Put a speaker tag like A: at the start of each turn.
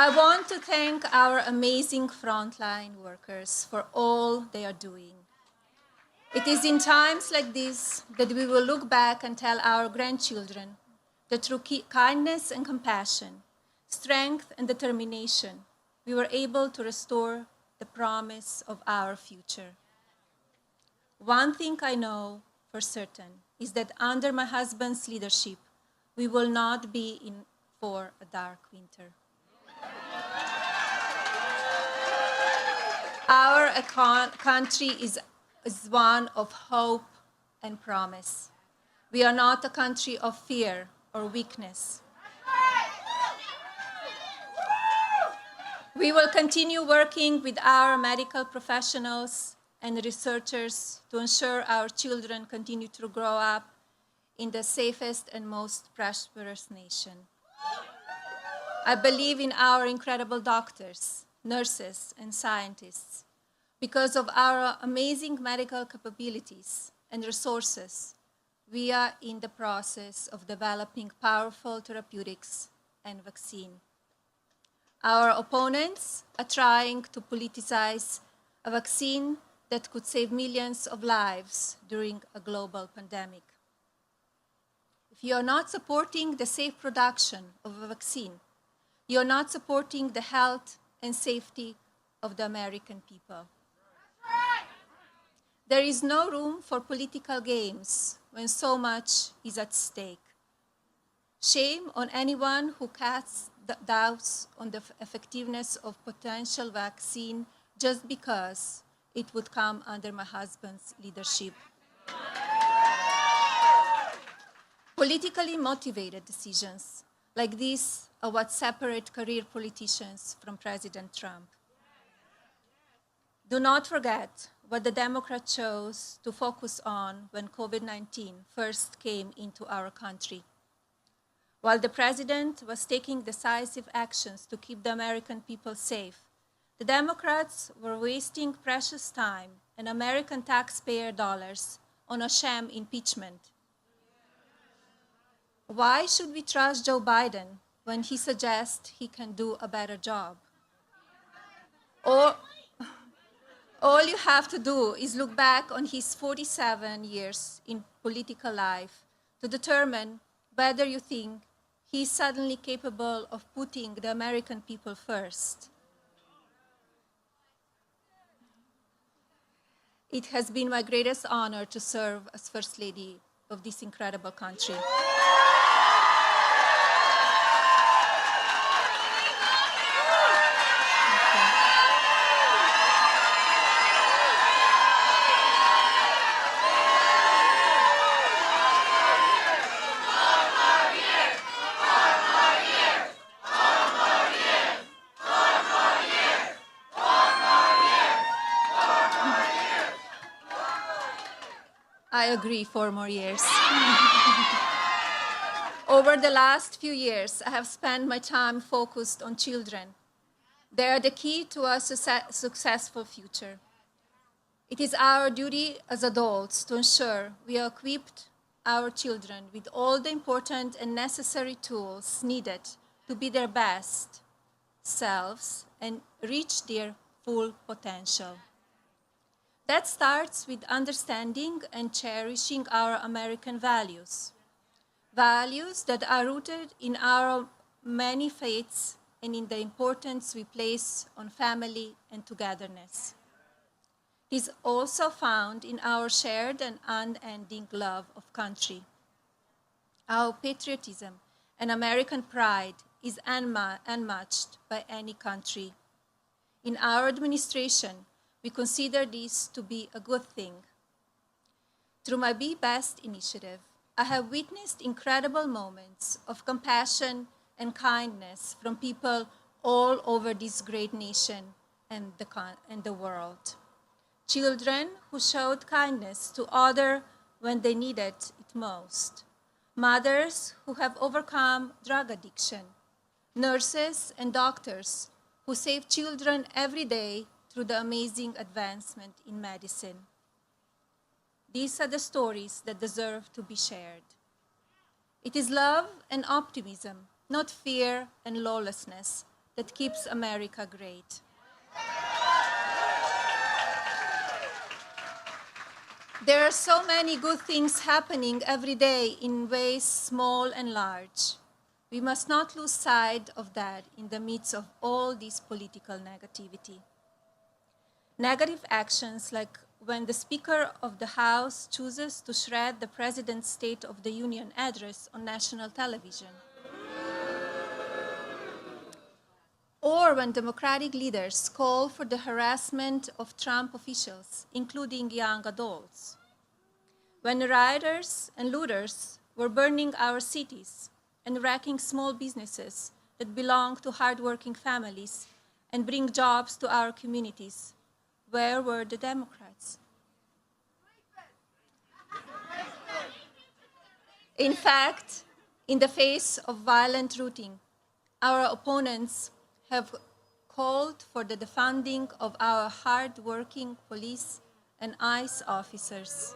A: I want to thank our amazing frontline workers for all they are doing. It is in times like this that we will look back and tell our grandchildren that through kindness and compassion, strength and determination, we were able to restore the promise of our future. One thing I know for certain is that under my husband's leadership, we will not be in for a dark winter. Our country is one of hope and promise. We are not a country of fear or weakness. We will continue working with our medical professionals and researchers to ensure our children continue to grow up in the safest and most prosperous nation. I believe in our incredible doctors, nurses, and scientists. Because of our amazing medical capabilities and resources, we are in the process of developing powerful therapeutics and vaccine. Our opponents are trying to politicize a vaccine that could save millions of lives during a global pandemic. If you are not supporting the safe production of a vaccine, you are not supporting the health and safety of the American people. There is no room for political games when so much is at stake. Shame on anyone who casts doubts on the effectiveness of potential vaccine just because it would come under my husband's leadership. Politically motivated decisions like this are what separate career politicians from President Trump. Do not forget what the Democrats chose to focus on when COVID-19 first came into our country. While the president was taking decisive actions to keep the American people safe, the Democrats were wasting precious time and American taxpayer dollars on a sham impeachment. Why should we trust Joe Biden when he suggests he can do a better job? Or all you have to do is look back on his 47 years in political life to determine whether you think he's suddenly capable of putting the American people first. It has been my greatest honor to serve as First Lady of this incredible country. I agree, 4 more years. Over the last few years, I have spent my time focused on children. They are the key to a successful future. It is our duty as adults to ensure we are equipped our children with all the important and necessary tools needed to be their best selves and reach their full potential. That starts with understanding and cherishing our American values, values that are rooted in our many faiths and in the importance we place on family and togetherness. It is also found in our shared and unending love of country. Our patriotism and American pride is unmatched by any country. In our administration, we consider this to be a good thing. Through my Be Best initiative, I have witnessed incredible moments of compassion and kindness from people all over this great nation and the world. Children who showed kindness to others when they needed it most. Mothers who have overcome drug addiction. Nurses and doctors who save children every day through the amazing advancement in medicine. These are the stories that deserve to be shared. It is love and optimism, not fear and lawlessness, that keeps America great. There are so many good things happening every day in ways small and large. We must not lose sight of that in the midst of all this political negativity. Negative actions like when the Speaker of the House chooses to shred the President's State of the Union address on national television, or when Democratic leaders call for the harassment of Trump officials, including young adults. When rioters and looters were burning our cities and wrecking small businesses that belong to hardworking families and bring jobs to our communities, where were the Democrats? In fact, in the face of violent looting, our opponents have called for the defunding of our hard-working police and ICE officers.